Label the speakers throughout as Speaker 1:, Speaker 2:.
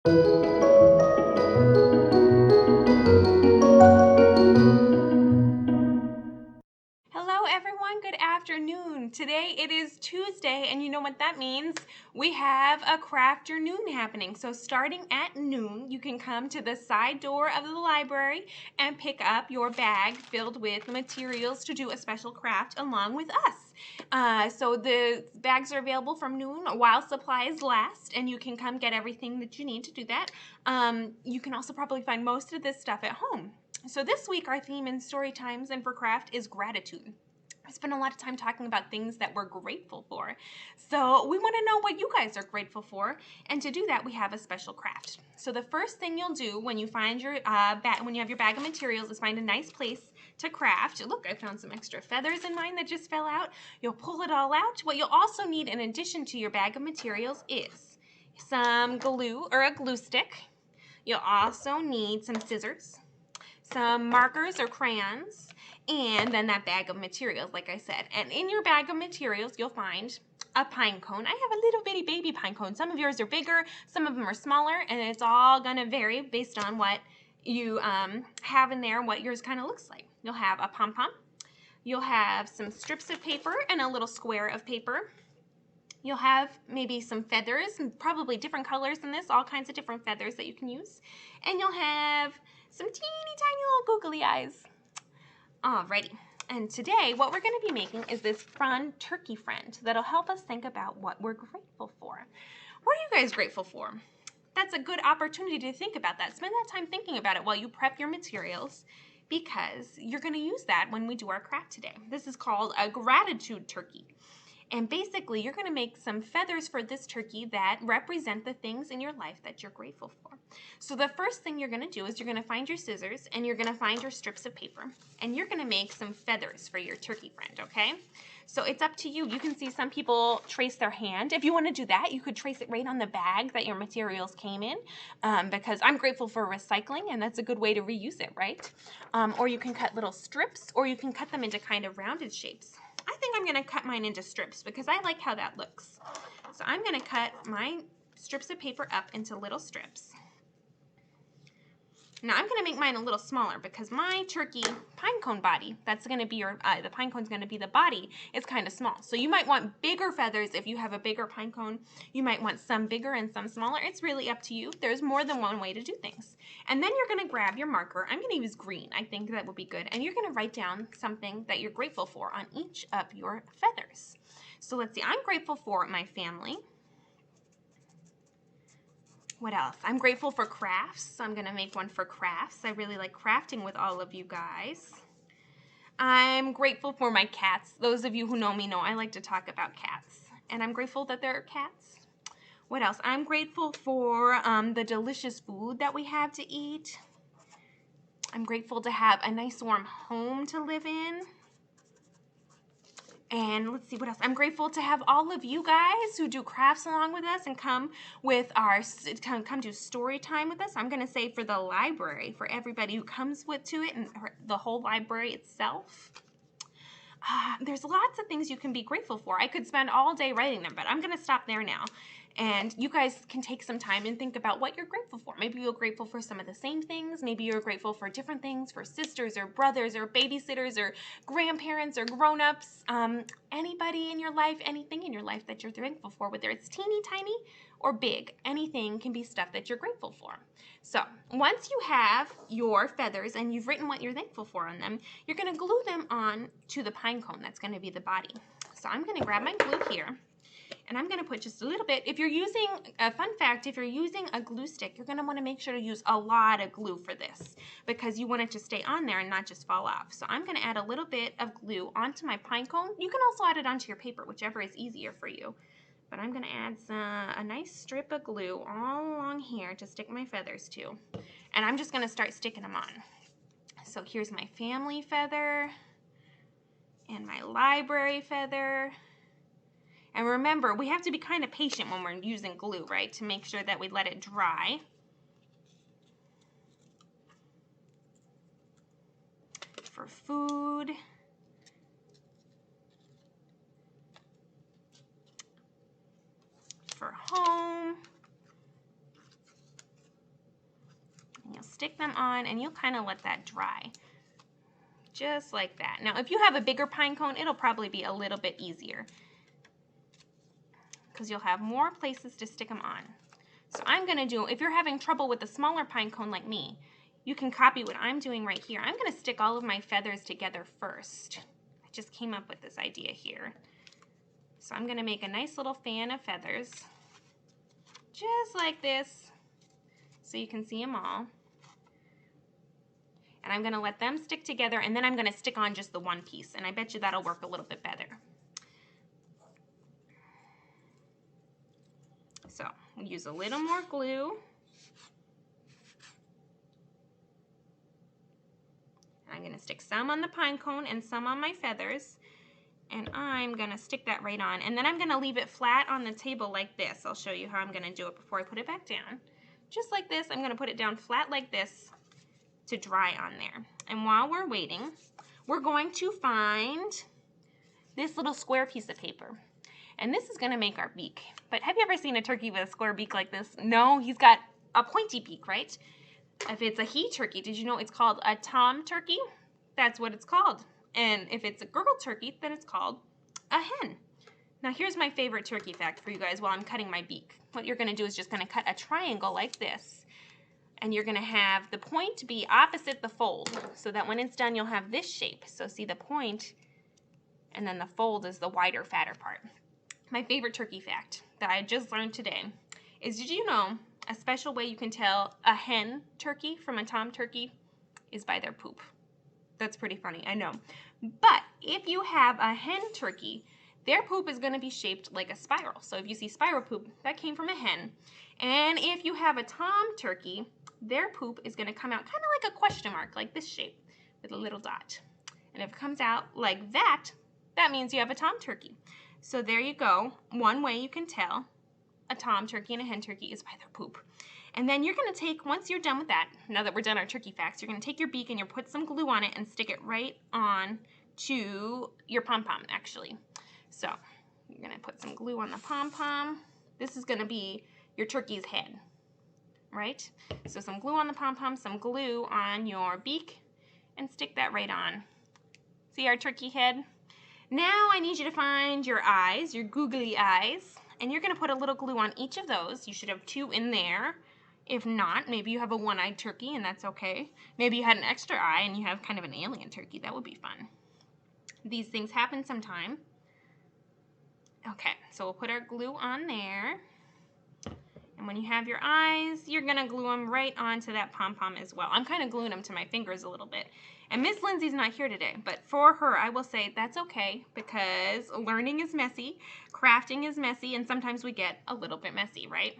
Speaker 1: Hello everyone, good afternoon. Today it is Tuesday and you know what that means? We have a Crafternoon happening. So starting at noon, you can come to the side door of the library and pick up your bag filled with materials to do a special craft along with us. So the bags are available from noon while supplies last, and you can come get everything that you need to do that. You can also probably find most of this stuff at home. So this week our theme in story times and for craft is gratitude. I spent a lot of time talking about things that we're grateful for. So we want to know what you guys are grateful for, and to do that we have a special craft. So the first thing you'll do when you find your when you have your bag of materials is find a nice place to craft. Look, I found some extra feathers in mine that just fell out. You'll pull it all out. What you'll also need in addition to your bag of materials is some glue or a glue stick. You'll also need some scissors, some markers or crayons, and then that bag of materials, like I said. And in your bag of materials, you'll find a pine cone. I have a little bitty baby pine cone. Some of yours are bigger, some of them are smaller, and it's all gonna vary based on what you have in there, what yours kind of looks like. You'll have a pom-pom. You'll have some strips of paper and a little square of paper. You'll have maybe some feathers, and probably different colors than this, all kinds of different feathers that you can use. And you'll have some teeny tiny little googly eyes. Alrighty, and today what we're going to be making is this fun turkey friend that'll help us think about what we're grateful for. What are you guys grateful for? That's a good opportunity to think about that. Spend that time thinking about it while you prep your materials, because you're going to use that when we do our craft today. This is called a gratitude turkey. And basically, you're going to make some feathers for this turkey that represent the things in your life that you're grateful for. So the first thing you're going to do is you're going to find your scissors and you're going to find your strips of paper, and you're going to make some feathers for your turkey friend, okay? So it's up to you. You can see some people trace their hand. If you want to do that, you could trace it right on the bag that your materials came in, because I'm grateful for recycling, and that's a good way to reuse it, right? Or you can cut little strips, or you can cut them into kind of rounded shapes. I think I'm going to cut mine into strips because I like how that looks. So I'm going to cut my strips of paper up into little strips. Now I'm going to make mine a little smaller because my turkey pine cone body, that's going to be your, the pine cone's going to be the body, is kind of small. So you might want bigger feathers if you have a bigger pine cone. You might want some bigger and some smaller. It's really up to you. There's more than one way to do things. And then you're going to grab your marker. I'm going to use green. I think that would be good. And you're going to write down something that you're grateful for on each of your feathers. So let's see. I'm grateful for my family. What else? I'm grateful for crafts. So I'm going to make one for crafts. I really like crafting with all of you guys. I'm grateful for my cats. Those of you who know me know I like to talk about cats. And I'm grateful that there are cats. What else? I'm grateful for the delicious food that we have to eat. I'm grateful to have a nice warm home to live in. And let's see what else. I'm grateful to have all of you guys who do crafts along with us and come to story time with us. I'm going to say for the library, for everybody who comes to it and the whole library itself. There's lots of things you can be grateful for. I could spend all day writing them, but I'm going to stop there now. And you guys can take some time and think about what you're grateful for. Maybe you're grateful for some of the same things. Maybe you're grateful for different things, for sisters or brothers or babysitters or grandparents or grown-ups. Anybody in your life, anything in your life that you're grateful for, whether it's teeny tiny or big, anything can be stuff that you're grateful for. So once you have your feathers and you've written what you're thankful for on them, you're going to glue them on to the pine cone. That's going to be the body. So I'm going to grab my glue here. And I'm going to put just a little bit. If you're using, a fun fact, if you're using a glue stick, you're going to want to make sure to use a lot of glue for this because you want it to stay on there and not just fall off. So I'm going to add a little bit of glue onto my pine cone. You can also add it onto your paper, whichever is easier for you. But I'm going to add a nice strip of glue all along here to stick my feathers to. And I'm just going to start sticking them on. So here's my family feather and my library feather. And remember, we have to be kind of patient when we're using glue, right? To make sure that we let it dry. For food. For home. stick them on, and you'll kind of let that dry. Just like that. Now, if you have a bigger pine cone, it'll probably be a little bit easier because you'll have more places to stick them on. So I'm going to do, if you're having trouble with a smaller pine cone like me, you can copy what I'm doing right here. I'm going to stick all of my feathers together first. I just came up with this idea here. So I'm going to make a nice little fan of feathers, just like this, so you can see them all. And I'm going to let them stick together, and then I'm going to stick on just the one piece, and I bet you that'll work a little bit better. So we'll use a little more glue. And I'm going to stick some on the pine cone and some on my feathers, and I'm going to stick that right on. And then I'm going to leave it flat on the table like this. I'll show you how I'm going to do it before I put it back down. Just like this, I'm going to put it down flat like this to dry on there. And while we're waiting, we're going to find this little square piece of paper. And this is going to make our beak. But have you ever seen a turkey with a square beak like this? No, he's got a pointy beak, right? If it's a he turkey, did you know it's called a tom turkey? That's what it's called. And if it's a girl turkey, then it's called a hen. Now here's my favorite turkey fact for you guys while I'm cutting my beak. What you're going to do is just going to cut a triangle like this. And you're going to have the point be opposite the fold, so that when it's done, you'll have this shape. So see the point, and then the fold is the wider, fatter part. My favorite turkey fact that I just learned today is, did you know a special way you can tell a hen turkey from a tom turkey is by their poop? That's pretty funny, I know. But if you have a hen turkey, their poop is going to be shaped like a spiral. So if you see spiral poop, that came from a hen. And if you have a tom turkey, their poop is going to come out kind of like a question mark, like this shape with a little dot. And if it comes out like that, that means you have a tom turkey. So there you go. One way you can tell a tom turkey and a hen turkey is by their poop. And then you're going to take, once you're done with that, now that we're done our turkey facts, you're going to take your beak and you'll put some glue on it and stick it right on to your pom-pom, actually. So you're going to put some glue on the pom-pom. This is going to be your turkey's head, right? So some glue on the pom-pom, some glue on your beak, and stick that right on. See our turkey head? Now I need you to find your eyes, your googly eyes, and you're going to put a little glue on each of those. You should have 2 in there. If not, maybe you have a one-eyed turkey, and that's okay. Maybe you had an extra eye and you have kind of an alien turkey. That would be fun. These things happen sometime. Okay, so we'll put our glue on there. And when you have your eyes, you're going to glue them right onto that pom-pom as well. I'm kind of gluing them to my fingers a little bit. And Miss Lindsay's not here today, but for her, I will say that's okay, because learning is messy, crafting is messy, and sometimes we get a little bit messy, right?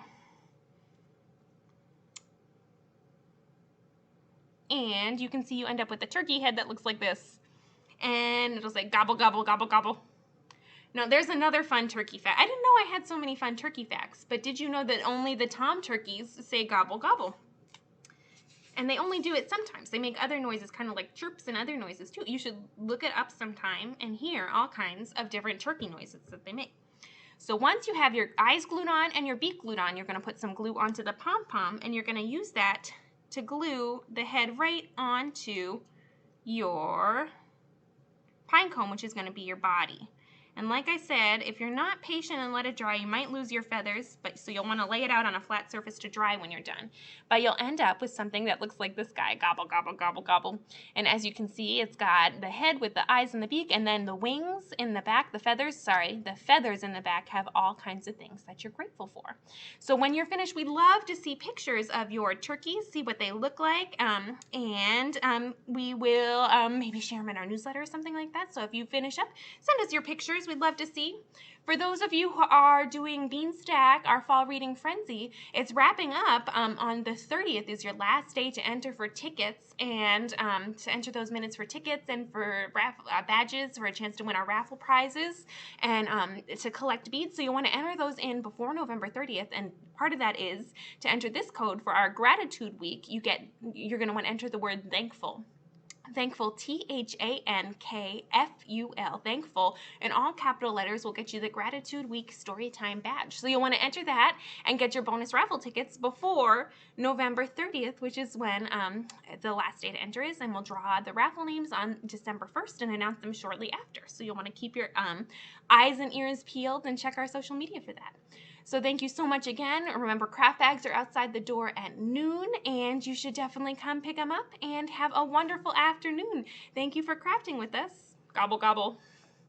Speaker 1: And you can see you end up with a turkey head that looks like this. And it'll say gobble, gobble, gobble, gobble. Now, there's another fun turkey fact. I didn't know I had so many fun turkey facts, but did you know that only the tom turkeys say gobble, gobble? And they only do it sometimes. They make other noises, kind of like chirps and other noises too. You should look it up sometime and hear all kinds of different turkey noises that they make. So once you have your eyes glued on and your beak glued on, you're going to put some glue onto the pom-pom, and you're going to use that to glue the head right onto your pine cone, which is going to be your body. And like I said, if you're not patient and let it dry, you might lose your feathers, so you'll want to lay it out on a flat surface to dry when you're done. But you'll end up with something that looks like this guy, gobble, gobble, gobble, gobble. And as you can see, it's got the head with the eyes and the beak, and then the wings in the back, the feathers in the back have all kinds of things that you're grateful for. So when you're finished, we'd love to see pictures of your turkeys, see what they look like, and we will maybe share them in our newsletter or something like that. So if you finish up, send us your pictures. We'd love to see. For those of you who are doing Beanstack, our fall reading frenzy, it's wrapping up on the 30th is your last day to enter for tickets, and to enter those minutes for tickets and for badges for a chance to win our raffle prizes, and to collect beads. So you want to enter those in before November 30th, and part of that is to enter this code for our gratitude week. You're going to want to enter the word thankful. Thankful, Thankful, Thankful, in all capital letters will get you the Gratitude Week Storytime badge. So you'll want to enter that and get your bonus raffle tickets before November 30th, which is when the last day to enter is, and we'll draw the raffle names on December 1st and announce them shortly after. So you'll want to keep your eyes and ears peeled and check our social media for that. So thank you so much again. Remember, craft bags are outside the door at noon, and you should definitely come pick them up and have a wonderful afternoon. Thank you for crafting with us. Gobble, gobble.